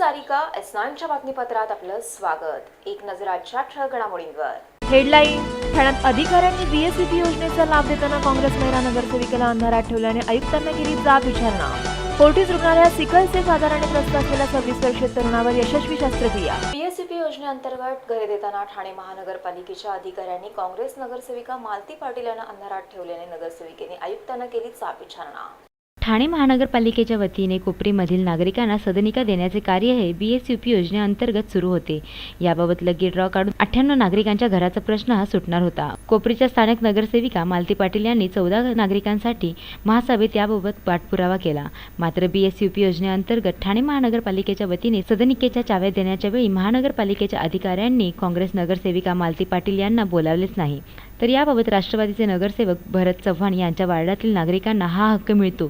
सारिका S9च्या बातमीपत्रात आपलं स्वागत। एक नजर आजच्या ठळक घडामोडींवर। हेडलाईन। ठाण्यात अधिकाऱ्यांनी बीएससीपी योजनेचा लाभ देताना काँग्रेस महिला नगरसेविकेला अंधारात ठेवल्याने आयुक्तांना केली जाब विचारणा। फोर्टिस रुग्णालयात सिकल सेल आजाराने त्रस्त असलेल्या 26 वर्षीय तरुणावर यशस्वी शस्त्रक्रिया। बीएससीपी योजनेअंतर्गत घरे देताना ठाणे महानगरपालिकेच्या अधिकाऱ्यांनी काँग्रेस नगरसेविका मालती पाटील यांना अंधारात ठेवल्याने नगरसेविकेने आयुक्तांना केली जाब विचारणा। ठाणे महानगरपालिकेच्या वतीने कोपरीमधील नागरिकांना सदनिका देण्याचे कार्य हे बीएसयूपी योजनेअंतर्गत सुरू होते। याबाबत लकी ड्रॉ काढून 98 नागरिकांच्या घराचा प्रश्न हा सुटणार होता। कोपरीच्या स्थानिक नगरसेविका मालती पाटील यांनी 14 नागरिकांसाठी महासभेत याबाबत पाठपुरावा केला। मात्र बीएसयूपी योजनेअंतर्गत ठाणे महानगरपालिकेच्या वतीने सदनिकेच्या चाव्या देण्याच्या वेळी महानगरपालिकेच्या अधिकाऱ्यांनी काँग्रेस नगरसेविका मालती पाटील यांना बोलावलेच नाही। तर याबाबत राष्ट्रवादीचे नगरसेवक भरत चव्हाण यांच्या वार्डातील नागरिकांना हा हक्क मिळतो,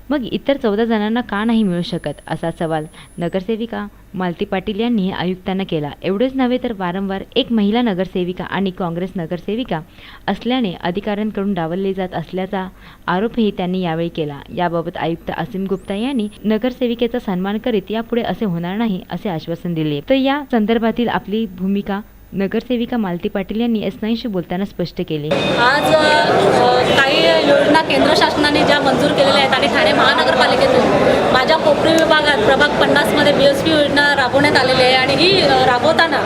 मग इतर 14 जणांना का नाही मिळू शकत, असा सवाल नगरसेविका मालती पाटील यांनी आयुक्तांना केला। एवढेच नव्हे तर वारंवार एक महिला नगरसेविका आणि काँग्रेस नगरसेविका असल्याने अधिकाऱ्यांकडून डावलले जात असल्याचा आरोपही त्यांनी यावेळी केला। याबाबत आयुक्त असीम गुप्ता यांनी नगरसेविकेचा सन्मान करीत यापुढे असे होणार नाही असे आश्वासन दिले। तर या संदर्भातील आपली भूमिका नगरसेविका मालती पाटील यांनी S9शी बोलताना स्पष्ट केले। आज काही योजना केंद्र शासनाने ज्या मंजूर केलेल्या आहेत आणि ठाणे महानगरपालिकेतून माझ्या कोपरी विभागात प्रभाग 50 मध्ये बीएसपी योजना राबवण्यात आलेली आहे आणि ही राबवताना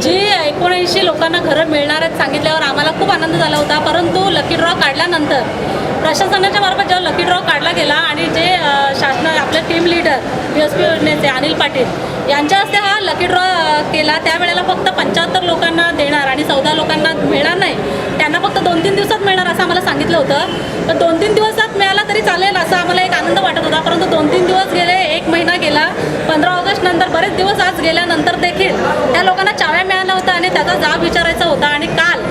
जी 79 लोकांना घरं मिळणार आहेत सांगितल्यावर आम्हाला खूप आनंद झाला होता। परंतु लकी ड्रॉ काढल्यानंतर प्रशासनाच्या मार्फत जेव्हा लकी ड्रॉ काढला गेला आणि जे शासन आपले टीम लीडर बीएसपी योजनेचे अनिल पाटील यांच्या हस्ते हा लकी ड्रॉ केला, त्यावेळेला फक्त 75 लोकांना देणार आणि 14 लोकांना मिळणार नाही, त्यांना फक्त 2-3 दिवसात मिळणार असं आम्हाला सांगितलं होतं। तर 2-3 दिवसात मिळाला तरी चालेल असा आम्हाला एक आनंद वाटत होता। परंतु 2-3 दिवस गेले, 1 महिना गेला, 15 ऑगस्ट नंतर बरेच दिवस आज गेल्यानंतर देखील त्या लोकांना चाव्या मिळाल्या होत्या आणि त्याचा जाब विचारायचा होता आणि काल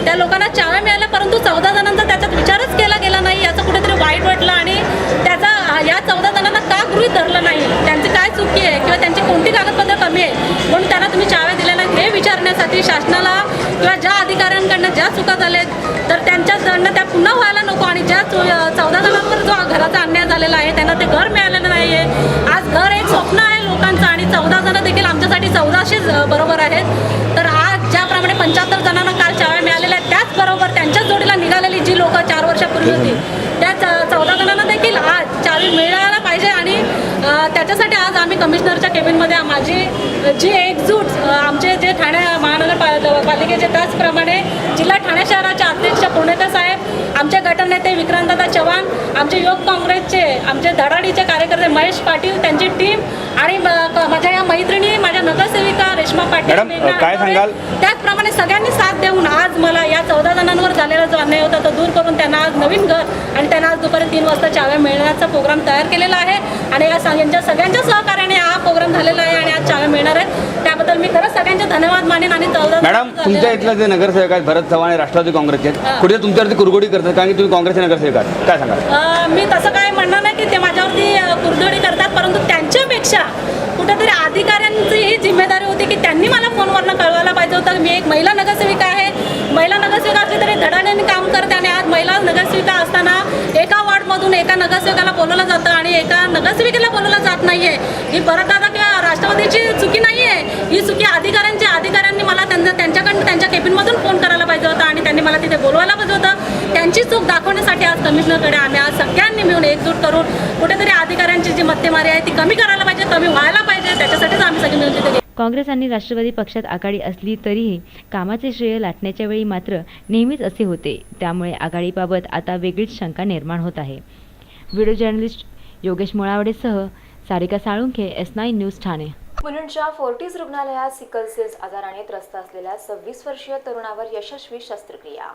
त्या लोकांना चाव्या मिळाल्या, परंतु 14 जणांचा त्याच्यात विचारच केला गेला नाही, याचं कुठेतरी वाईट वाटलं आणि त्याचा या 14 जणांना का गृहीत धरलं नाही, त्यांची काय चुकी आहे किंवा त्यांची कोणती कागदपत्र कमी आहे म्हणून त्यांना तुम्ही चाव्या दिल्या नाही हे विचारण्यासाठी शासनाला किंवा ज्या अधिकाऱ्यांकडनं ज्या चुका झाल्यात तर त्यांच्याकडनं त्या पुन्हा व्हायला नको आणि ज्या 14 जणांवर जो घराचा अन्याय झालेला आहे त्यांना ते घर मिळालेलं नाही आहे। आज घर एक स्वप्न आहे लोकांचं आणि 14 जण देखील आमच्यासाठी 1400 बरोबर आहेत। तर आज ज्याप्रमाणे 75 जणांना काल चाव्या मिळालेल्या आहेत त्याचबरोबर त्यांच्याच जोडीला निघालेली जी लोक 4 वर्षापूर्वी होती त्या 14 जणांना देखील आज चावी मिळायला पाहिजे आणि त्याच्यासाठी आज आम्ही कमिशनरच्या केबिनमध्ये माझी जी एकजूट आमचे जे ठाणे महानगरपालिकेचे त्याचप्रमाणे जिल्हा ठाणे शहराचे अध्यक्ष पुणेकर साहेब, आमचे गटनेते विक्रांतदादा चव्हाण, आमचे युवक काँग्रेसचे आमचे धडाडीचे कार्यकर्ते महेश पाटील, त्यांची टीम आणि माझ्या या मैत्रिणी माझ्या नगरसेविका रेश्मा पाटील, काय सांगाल? त्याचप्रमाणे सगळ्यांनी साथ देऊन आज मला या 14 जणांवर झालेला जो अन्याय होता तो दूर करून त्यांना आज नवीन घर आणि त्यांना आज दुपारी 3 वाजता चाव्या मिळण्याचा प्रोग्राम तयार केलेला आहे आणि यांच्या सगळ्यांच्या सहकार्याने हा प्रोग्राम झालेला आहे आणि आज चाव्या मिळणार आहेत। त्याबद्दल मी खरंच सगळ्यांचे धन्यवाद मानेन आणि 14 मॅडम, तुमच्या इथलं जे नगरसेवक आहेत भरत चव्हाण राष्ट्रवादी काँग्रेसचे कुठे तुमच्यावरती कुरघोडी करतात कारण की तुम्ही काँग्रेसचे नगरसेवक आहात, काय सांगाल? मी तसं काय म्हणणार नाही की ते माझ्यावरती कुरघोडी करतात, परंतु त्यांच्यापेक्षा कुठेतरी अधिकाऱ्यांची ही जिम्मेदारी होती की त्यांनी मला फोनवरनं कळवायला पाहिजे होतं। मी एक महिला नगरसेविका आहे, महिला नगरसेविका असली तरी धडाड्याने काम करते आणि आज महिला नगरसेविका असताना एका वॉर्डमधून एका नगरसेवकाला बोलवलं जातं आणि एका नगरसेविकेला बोलवलं जात नाही आहे। ही भरतदादा किंवा राष्ट्रवादीची चुकी नाही आहे, ही चुकी अधिकाऱ्यांनी मला त्यांच्याकडून त्यांच्या केबिनमधून फोन करायला पाहिजे होता आणि त्यांनी मला तिथे बोलवायला पाहिजे होतं। त्यांची चूक दाखवण्यासाठी आज कमिशनरकडे आम्ही आज सगळ्यांनी मिळून एकजूट करून कुठेतरी अधिकाऱ्यांची जी मत्तेमारी आहे ती कमी करायला पाहिजे, कमी व्हायला पाहिजे, त्याच्यासाठीच आम्ही सगळे मिळून तिथे काँग्रेस आणि राष्ट्रवादी पक्षात आघाडी असली तरीही कामाचे श्रेय लाटण्याच्या वेळी मात्र नेहमीच असे होते, त्यामुळे आघाडीबाबत आता वेगळीच शंका निर्माण होत आहे। व्हिडिओ जर्नलिस्ट योगेश मुळावडेसह सारिका साळुंखे, S9 न्यूज ठाणे। मुलुंडच्या फोर्टिस रुग्णालयात सिकल सेल आजाराने त्रस्त असलेल्या 26 वर्षीय तरुणावर यशस्वी शस्त्रक्रिया।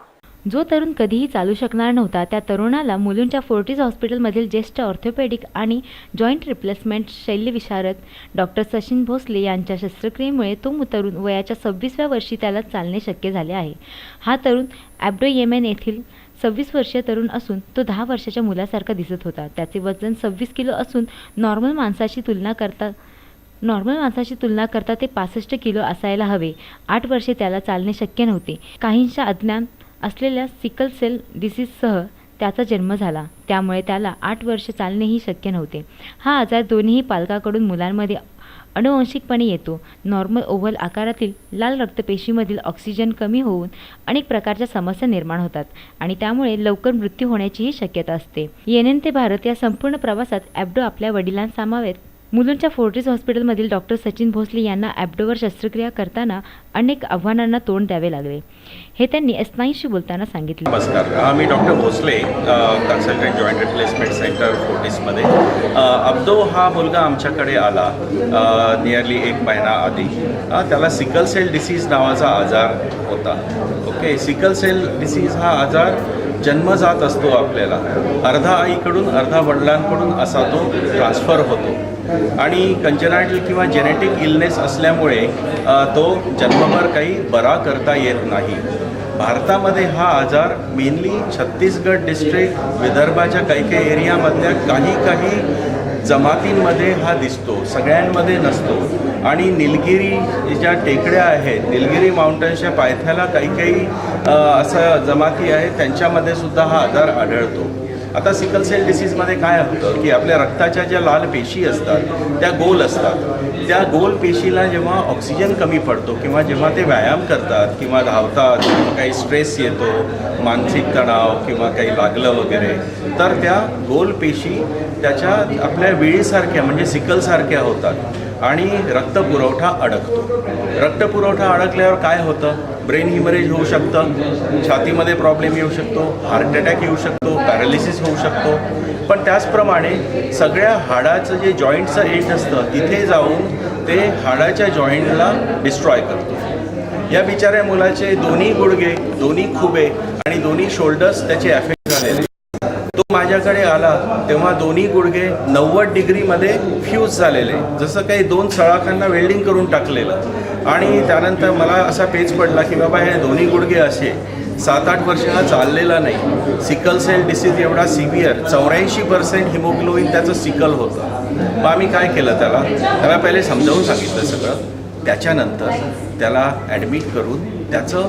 जो तरुण कधीही चालू शकणार नव्हता त्या तरुणाला मुलुंडच्या फोर्टिस हॉस्पिटलमधील ज्येष्ठ ऑर्थोपेडिक आणि जॉईंट रिप्लेसमेंट शल्यविशारद डॉक्टर सचिन भोसले यांच्या शस्त्रक्रियेमुळे तो तरुण वयाच्या 26व्या वर्षी त्याला चालणे शक्य झाले आहे। हा तरुण ॲब्डोयेमेन येथील 26 वर्षीय तरुण असून तो 10 वर्षाच्या मुलासारखा दिसत होता। त्याचे वजन 26 किलो असून नॉर्मल माणसाची तुलना करता ते 65 किलो असायला हवे। 8 वर्षे त्याला चालणे शक्य नव्हते। काहींच्या अज्ञान असलेल्या सिकल सेल डिसीजसह त्याचा जन्म झाला, त्यामुळे त्याला 8 वर्षे चालणेही शक्य नव्हते। हा आजार दोन्ही पालकाकडून मुलांमध्ये अनुवांशिकपणे येतो. नॉर्मल ओव्हल आकारातील लाल रक्तपेशीमधील ऑक्सिजन कमी होऊन अनेक प्रकारच्या समस्या निर्माण होतात आणि त्यामुळे लवकर मृत्यू होण्याचीही शक्यता असते. येणेन ते भारत या संपूर्ण प्रवासात ॲब्डो आपल्या वडिलांसमवेत मुलुंडच्या फोर्टिस हॉस्पिटलमधील डॉक्टर सचिन भोसले यांना ॲब्डोवर शस्त्रक्रिया करताना अनेक आव्हानांना तोंड द्यावे लागले. हे त्यांनी S9शी बोलताना सांगितले. नमस्कार, मी doctor Bhosale, consultant joint replacement centre फोर्टिसमध्ये. अब्दो हा मुलगा आमच्याकडे आला नियरली 1 महिना आधी. त्याला सिकल सेल डिसीज नावाचा आजार होता. ओके, सिकल सेल डिसीज हा आजार जन्मजात असतो आपल्याला. अर्धा आईकडून अर्धा वडिलांकडून असा तो ट्रान्सफर होतो आणि कंजेनायटल किंवा जेनेटिक इलनेस असल्यामुळे तो जन्मभर काही बरा करता येत नाही. भारतामध्ये हा आजार मेनली छत्तीसगड डिस्ट्रिक्ट, विदर्भाच्या काही एरियामधल्या काही जमातींमध्ये हा दिसतो, सगळ्यांमध्ये नसतो. आणि निलगिरी ज्या टेकड्या आहेत, निलगिरी माउंटन्सच्या पायथ्याला काही असं जमाती आहेत, त्यांच्यामध्ये सुद्धा हा आजार आढळतो. आता सिकल सेल डिसीजमध्ये काय होतं की आपल्या रक्ताच्या ज्या लाल पेशी असतात त्या गोल असतात. त्या गोल पेशीला जेव्हा ऑक्सिजन कमी पडतो किंवा जेव्हा ते व्यायाम करतात किंवा धावतात किंवा काही स्ट्रेस येतो, मानसिक तणाव किंवा काही लागलं वगैरे, तर त्या गोल पेशी त्याच्या आपल्या वेळीसारख्या म्हणजे सिकलसारख्या होतात आणि रक्तपुरवठा अडकतो. रक्तपुरवठा अडकल्यावर काय होतं? ब्रेन हिमरेज होऊ शकतं, छातीमध्ये प्रॉब्लेम येऊ शकतो, हार्ट अटॅक येऊ शकतो, पॅरालिसिस होऊ शकतो. पण त्याचप्रमाणे सगळ्या हाडाचं जे जॉईंटचं एंड असतं तिथे जाऊन ते हाडाच्या जॉईंटला डिस्ट्रॉय करतो. या बिचाऱ्या मुलाचे दोन्ही गुडघे, दोन्ही खुबे आणि दोन्ही शोल्डर्स त्याचे अफेक्ट झालेले. तो माझ्याकडे आला तेव्हा दोन्ही गुडघे 90 डिग्रीमध्ये फ्यूज झालेले, जसं काही 2 सळाखांना वेल्डिंग करून टाकलेलं. आणि त्यानंतर मला असा पेच पडला की बाबा हे दोन्ही गुडघे असे 7-8 वर्ष हा चाललेला नाही. सिकल सेल डिसीज एवढा सिव्हिअर, 84% हिमोग्लोबिन त्याचं सिकल होतं. मग आम्ही काय केलं, त्याला पहिले समजावून सांगितलं सगळं. त्याच्यानंतर त्याला ॲडमिट करून त्याचं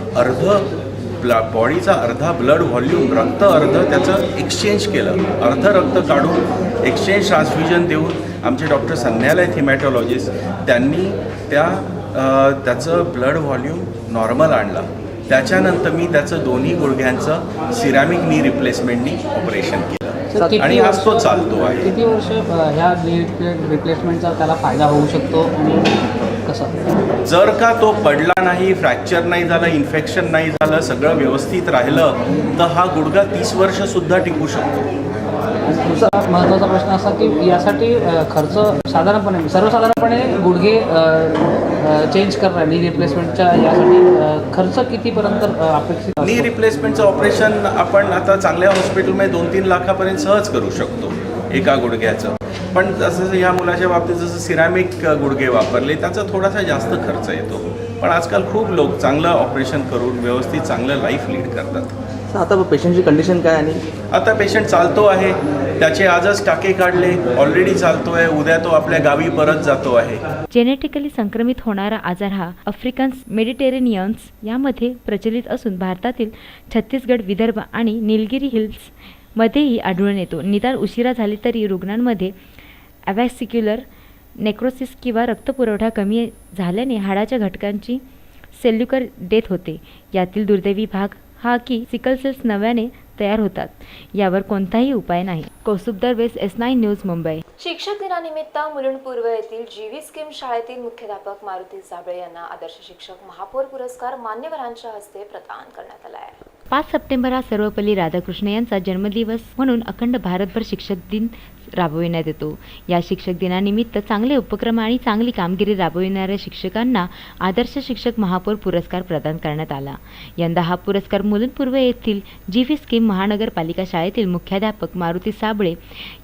बॉडीचा अर्धा ब्लड व्हॉल्यूम, रक्त अर्ध त्याचं एक्सचेंज केलं. अर्ध रक्त काढून एक्सचेंज ट्रान्सफ्युजन देऊन आमचे डॉक्टर संध्यालय हिमॅटॉलॉजिस्ट त्यांनी त्याचं ब्लड व्हॉल्यूम नॉर्मल आणलं. त्याच्यानंतर मी त्याचं दोन्ही गुडघ्यांचं सिरॅमिक नी रिप्लेसमेंटनी ऑपरेशन केलं आणि आज तो चालतो आहे. किती वर्ष ह्या रिप्लेसमेंटचा त्याला फायदा होऊ शकतो आणि कसं? जर का तो पडला नाही, फ्रॅक्चर नाही झालं, इन्फेक्शन नाही झालं, सगळं व्यवस्थित राहिलं तर हा गुडघा 30 वर्षसुद्धा टिकू शकतो. दुसरा महत्त्वाचा प्रश्न असा की यासाठी खर्च सर्वसाधारणपणे गुडघे चेंज करणं, नी रिप्लेसमेंटच्या यासाठी खर्च कितीपर्यंत अपेक्षित? नी रिप्लेसमेंटचं ऑपरेशन आपण आता चांगल्या हॉस्पिटलमध्ये 2-3 लाखापर्यंत सहज करू शकतो एका गुडघ्याचं. पण जसं या मुलाच्या बाबतीत जसं सिरॅमिक गुडघे वापरले त्याचा थोडासा जास्त खर्च येतो. पण आजकाल खूप लोक चांगलं ऑपरेशन करून व्यवस्थित चांगलं लाईफ लीड करतात. आता पेशंटची कंडिशन काय? आणि आता पेशंट चालतो आहे, त्याचे आजच टाके काढले, ऑलरेडी चालतो आहे, उद्या तो आपल्या गावी परत जातो आहे. जेनेटिकली संक्रमित होणारा आजार हा आफ्रिकन्स मेडिटेरेनियन्स यामध्ये प्रचलित असून भारतातील छत्तीसगड, विदर्भ आणि निलगिरी हिल्स मध्येही आढळून येतो. निदान उशिरा झाले तरी रुग्णांमध्ये ॲव्हॅसिक्युलर नेक्रोसिस किंवा रक्तपुरवठा कमी झाल्याने हाडाच्या घटकांची सेल्युलर डेथ होते. यातील दुर्दैवी भाग हा की सिकल सेल्स नव्याने तयार होतात. यावर कोणताही उपाय नाही. कौस्तुभधर वेस, S9 न्यूज, मुंबई. शिक्षक दिनानिमित्त मुलुंड पूर्व येथील GV स्कीम शाळेतील मुख्याध्यापक मारुती साबळे यांना आदर्श शिक्षक महापौर पुरस्कार मान्यवरांच्या हस्ते प्रदान करण्यात आला आहे. 5 सप्टेंबर हा सर्वपल्ली राधाकृष्ण यांचा जन्मदिवस म्हणून अखंड भारतभर शिक्षक दिन राबविण्यात येतो. या शिक्षक दिनानिमित्त चांगले उपक्रम आणि चांगली कामगिरी राबविणाऱ्या शिक्षकांना आदर्श शिक्षक महापौर पुरस्कार प्रदान करण्यात आला. यंदा हा पुरस्कार मुलुंड पूर्व येथील GV स्कीम महानगरपालिका शाळेतील मुख्याध्यापक मारुती साबळे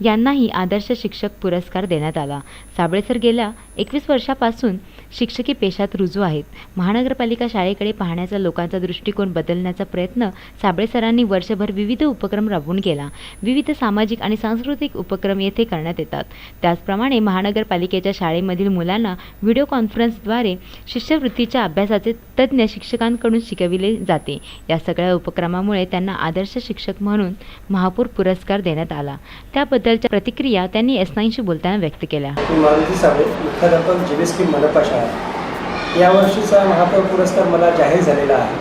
यांनाही आदर्श शिक्षक पुरस्कार देण्यात आला. साबळे सर गेल्या 21 वर्षापासून शिक्षकी पेशात रुजू आहेत. महानगरपालिका शाळेकडे पाहण्याचा लोकांचा दृष्टिकोन बदलण्याचा प्रयत्न साबळे सरांनी वर्षभर विविध उपक्रम राबवून केला. विविध सामाजिक आणि सांस्कृतिक उपक्रम उपक्रम येथे करण्यात येतात. त्याचप्रमाणे महानगरपालिकेच्या शाळेमधील मुलांना व्हिडिओ कॉन्फरन्सद्वारे शिष्यवृत्तीच्या अभ्यासाचे तज्ज्ञ शिक्षकांकडून शिकविले जाते. या सगळ्या उपक्रमामुळे त्यांना आदर्श शिक्षक म्हणून महापौर पुरस्कार देण्यात आला. त्याबद्दलच्या प्रतिक्रिया त्यांनी S9शी बोलताना व्यक्त केल्या. मारुती साबळे, मुख्याध्यापक GVS मनपा शाळा. यावर्षीचा महापौर पुरस्कार मला जाहीर झालेला आहे.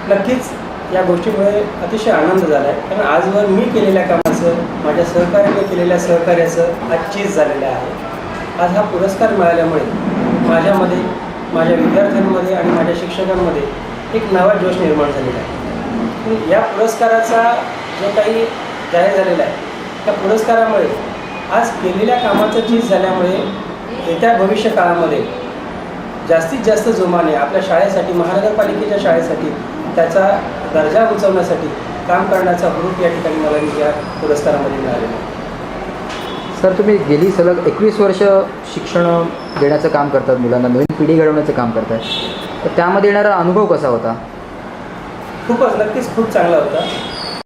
नक्कीच या गोष्टीमुळे अतिशय आनंद झाला आहे, कारण आजवर मी केलेल्या कामाचं, माझ्या सहकार्याने केलेल्या सहकार्याचं आज चीज झालेलं आहे. आज हा पुरस्कार मिळाल्यामुळे माझ्यामध्ये, माझ्या विद्यार्थ्यांमध्ये आणि माझ्या शिक्षकांमध्ये एक नवा जोश निर्माण झालेला आहे. या पुरस्काराचा जो काही जाहीर झालेला आहे, त्या पुरस्कारामुळे आज केलेल्या कामाचं चीज झाल्यामुळे येत्या भविष्य काळामध्ये जास्तीत जास्त जोमाने आपल्या शाळेसाठी, महानगरपालिकेच्या शाळेसाठी त्याचा दर्जा उंचवण्यासाठी काम करण्याचा हुरूप या ठिकाणी मला या पुरस्कारामध्ये मिळालेला आहे. सर, तुम्ही गेली सलग 21 वर्ष शिक्षण देण्याचं काम करतात, मुलांना नवीन पिढी घडवण्याचं काम करतात, तर त्यामध्ये येणारा अनुभव कसा होता? नक्कीच खूप चांगला होता.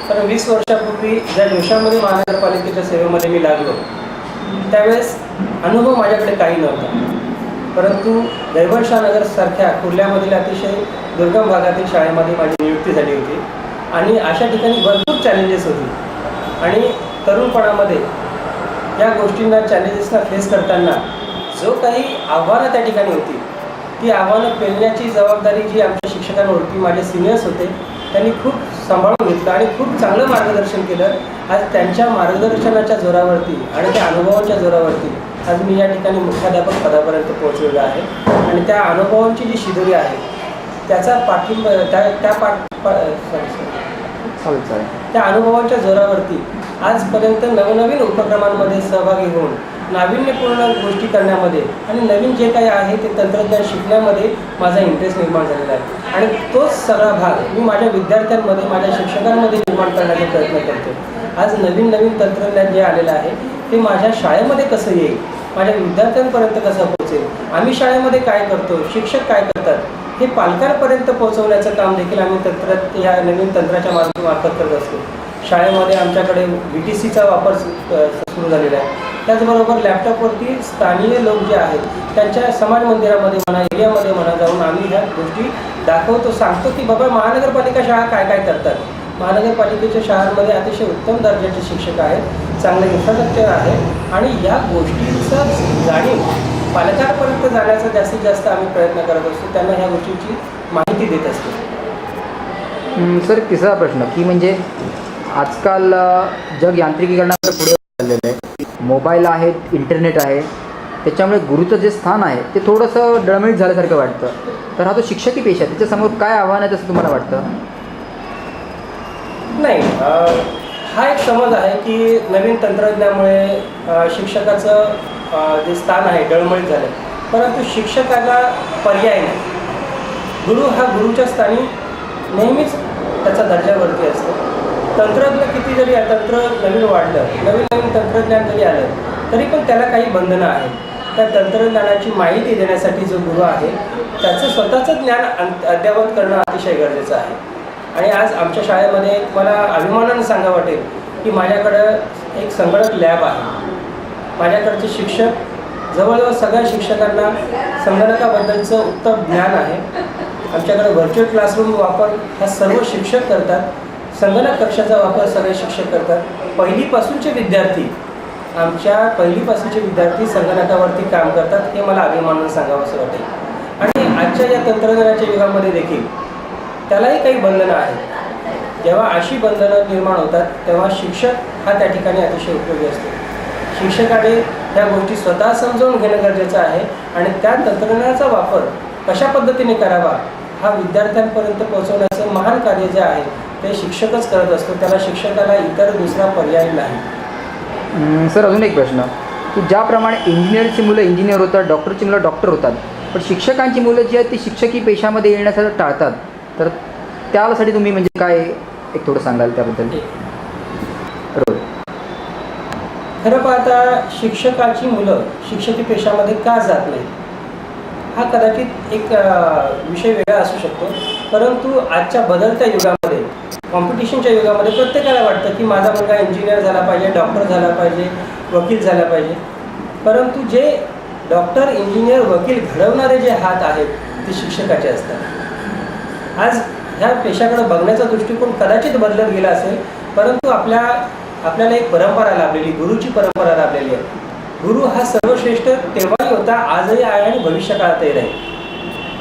कारण 20 वर्षापूर्वी ज्या जोशामध्ये महानगरपालिकेच्या सेवेमध्ये मी लागलो, त्यावेळेस अनुभव माझ्याकडे काही नव्हता. परंतु दैवर्षानगरसारख्या कुर्ल्यामधील अतिशय दुर्गम भागातील शाळेमध्ये माझी नियुक्ती झाली होती आणि अशा ठिकाणी भरपूर चॅलेंजेस होती. आणि तरुणपणामध्ये या गोष्टींना, चॅलेंजेसना फेस करताना जो काही आव्हानं त्या ठिकाणी होती, ती आव्हानं पेलण्याची जबाबदारी जी आमच्या शिक्षकांवरती, माझे सिनियर्स होते, त्यांनी खूप सांभाळून घेतलं आणि खूप चांगलं मार्गदर्शन केलं. आज त्यांच्या मार्गदर्शनाच्या जोरावरती आणि त्या अनुभवाच्या जोरावरती आज मी या ठिकाणी मुख्याध्यापक पदापर्यंत पोहोचलेलो आहे. आणि त्या अनुभवांची जी शिदोरी आहे, त्याचा पाठिंबा, त्या अनुभवाच्या जोरावरती आजपर्यंत नवनवीन उपक्रमांमध्ये सहभागी होऊन नाविन्यपूर्ण गोष्टी करण्यामध्ये आणि नवीन जे काही आहे ते तंत्रज्ञान शिकण्यामध्ये माझा इंटरेस्ट निर्माण झालेला आहे. आणि तोच सगळा भाग मी माझ्या विद्यार्थ्यांमध्ये, माझ्या शिक्षकांमध्ये निर्माण करण्याचा प्रयत्न करतो. आज नवीन नवीन तंत्रज्ञान जे आलेलं आहे ते माझ्या शाळेमध्ये कसं येईल, माझ्या विद्यार्थ्यांपर्यंत कसं पोहोचेल, आम्ही शाळेमध्ये काय करतो, शिक्षक काय करतात, हे पालकांपर्यंत पोहोचवण्याचं काम देखील आम्ही या नवीन तंत्राच्या मार्फत करत असतो. शाळेमध्ये आमच्याकडे VTCचा वापर सुरू झालेला आहे. त्याचबरोबर लॅपटॉपवरती स्थानिक लोक जे आहेत त्यांच्या समाज मंदिरामध्ये म्हणा, एरियामध्ये म्हणा, जाऊन आम्ही ह्या गोष्टी दाखवतो, सांगतो की बाबा महानगरपालिका शाळा काय काय करतात. महानगरपालिकेच्या शाळांमध्ये अतिशय उत्तम दर्जाचे शिक्षक आहेत, चांगलं इन्फ्रास्ट्रक्चर आहे आणि या गोष्टींचं जाणीव पालकांपर्यंत जाण्याचा जास्तीत जास्त आम्ही प्रयत्न करत असतो, त्यांना ह्या गोष्टींची माहिती देत असतो. सर, तिसरा प्रश्न की म्हणजे आजकाल जग यांत्रिकीकरणाकडे पुढे चाललेलं आहे, मोबाईल आहेत, इंटरनेट आहे, त्याच्यामुळे गुरुचं जे स्थान आहे ते थोडंसं डळमळीत झाल्यासारखं वाटतं. तर हा जो शिक्षकी पेशा आहे त्याच्यासमोर काय आव्हान आहे असं तुम्हाला वाटतं? नाही, हा एक समज आहे की नवीन तंत्रज्ञानामुळे शिक्षकाचं जे स्थान आहे डळमळीत झालं, परंतु शिक्षकाला पर्याय नाही. गुरु हा गुरुच्या स्थानी नेहमीच त्याचा दर्जावरती असतो. तंत्रज्ञ किती जरी तंत्र नवीन वाढलं, नवीन नवीन तंत्रज्ञान जरी आलं, तरी पण त्याला काही बंधनं आहेत. त्या तंत्रज्ञानाची माहिती देण्यासाठी जो गुरु आहे त्याचं स्वतःचं ज्ञान अद्ययावत करणं अतिशय गरजेचं आहे. आणि आज आमच्या शाळेमध्ये मला अभिमानानं सांगा वाटेल की माझ्याकडं एक संगणक लॅब आहे. माझ्याकडचे शिक्षक, जवळजवळ सगळ्या शिक्षकांना संगणकाबद्दलचं उत्तम ज्ञान आहे. आमच्याकडे व्हर्च्युअल क्लासरूम वापर हा सर्व शिक्षक करतात. संगणक कक्षाचा वापर सगळे शिक्षक करतात. पहिलीपासूनचे विद्यार्थी, आमच्या पहिलीपासूनचे विद्यार्थी संगणकावरती काम करतात. हे मला अभिमानानं सांगावं असं वाटेल. आणि आजच्या या तंत्रज्ञानाच्या युगामध्ये देखील त्यालाही काही बंधनं आहेत. जेव्हा अशी बंधनं निर्माण होतात तेव्हा शिक्षक हा त्या ठिकाणी अतिशय उपयोगी असतो. शिक्षकाने ह्या गोष्टी स्वतः समजावून घेणं गरजेचं आहे आणि त्या तंत्रज्ञानाचा वापर कशा पद्धतीने करावा हा विद्यार्थ्यांपर्यंत पोहोचवण्याचं महान कार्य जे आहे ते शिक्षकच करत असतो. त्याला शिक्षकाला इतर दुसरा पर्याय नाही. सर, अजून एक प्रश्न की ज्याप्रमाणे इंजिनिअरची मुलं इंजिनियर होतात, डॉक्टरची मुलं डॉक्टर होतात, पण शिक्षकांची मुलं जी आहेत ती शिक्षकी पेशामध्ये येण्यासाठी टाळतात, तर त्यासाठी तुम्ही म्हणजे काय एक थोडं सांगाल त्याबद्दल? बरोबर. खरं पाहता शिक्षकाची मुलं शिक्षकी पेशामध्ये का जात नाही हा कदाचित एक विषय वेगळा असू शकतो. परंतु आजच्या बदलत्या युगामध्ये, कॉम्पिटिशनच्या युगामध्ये प्रत्येकाला वाटतं की माझा मुलगा इंजिनियर झाला पाहिजे, डॉक्टर झाला पाहिजे, वकील झाला पाहिजे. परंतु जे डॉक्टर, इंजिनियर, वकील घडवणारे जे हात आहेत ते शिक्षकाचे असतात. आज ह्या पेशाकडे बघण्याचा दृष्टिकोन कदाचित बदलत गेला असेल, परंतु आपल्याला एक परंपरा लाभलेली, गुरुची परंपरा लाभलेली आहे. गुरु हा सर्वश्रेष्ठ तेव्हाही होता, आजही आहे आणि भविष्यकाळातही राहील.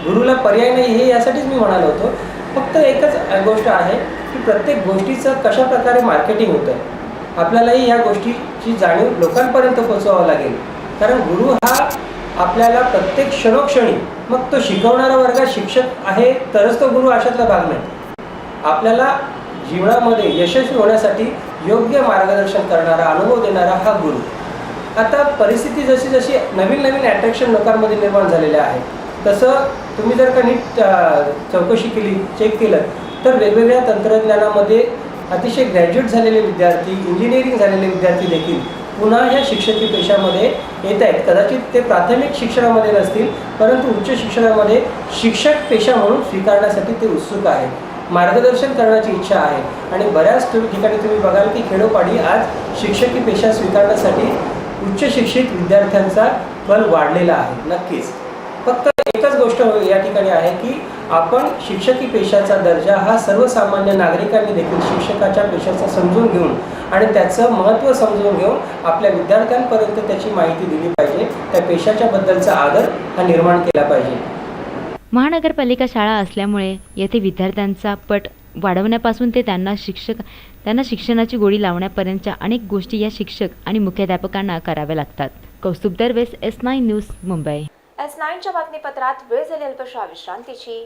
गुरुला पर्याय नाही हे यासाठीच मी म्हणालो होतो. फक्त एकच गोष्ट आहे की प्रत्येक गोष्टीचं कशा प्रकारे मार्केटिंग होतं, आपल्यालाही या गोष्टीची जाणीव लोकांपर्यंत पोहोचवावं लागेल. कारण गुरु हा आपल्याला प्रत्येक क्षणोक्षणी, मग तो शिकवणारा वर्गात शिक्षक आहे तरच तो गुरु अशातला भाग नाही. आपल्याला जीवनामध्ये यशस्वी होण्यासाठी योग्य मार्गदर्शन करणारा, अनुभव देणारा हा गुरु. आता परिस्थिती जशी जशी नवीन अट्रॅक्शन लोकांमध्ये निर्माण झालेले आहे, तसं तुम्ही जर का नीट चौकशी केली, चेक केलं तर वेगवेगळ्या तंत्रज्ञानामध्ये अतिशय ग्रॅज्युएट झालेले विद्यार्थी, इंजिनिअरिंग झालेले विद्यार्थी देखील पुन्हा या शिक्षकी पेशामध्ये येत आहेत. कदाचित ते प्राथमिक शिक्षणामध्ये नसतील, परंतु उच्च शिक्षणामध्ये शिक्षक पेशा म्हणून स्वीकारण्यासाठी ते उत्सुक आहेत. मार्गदर्शन करण्याची इच्छा आहे. आणि बऱ्याच ठिकाणी तुम्ही बघाल की खेडोपाडी आज शिक्षकी पेशा स्वीकारण्यासाठी उच्च शिक्षित विद्यार्थ्यांचा कल वाढलेला आहे. नक्कीच फक्त एकच गोष्ट या ठिकाणी आहे की आपण शिक्षकी पेशाचा दर्जा हा सर्वसामान्य नागरिकांनी देखील शिक्षकाच्या पेशाचा समजून घेऊन आणि त्याचं महत्त्व समजून घेऊन आपल्या विद्यार्थ्यांपर्यंत त्याची माहिती दिली पाहिजे. त्या पेशाच्या बद्दलचा आदर हा निर्माण केला पाहिजे. महानगरपालिका शाळा असल्यामुळे येथे विद्यार्थ्यांचा पट वाढवण्यापासून ते त्यांना शिक्षणाची गोडी लावण्यापर्यंतच्या अनेक गोष्टी या शिक्षक आणि मुख्याध्यापकांना कराव्या लागतात. Kaustubh Darves, S9 news, Mumbai. S9च्या बातमीपत्रात वेळ झाली अल्पशा विश्रांतीची.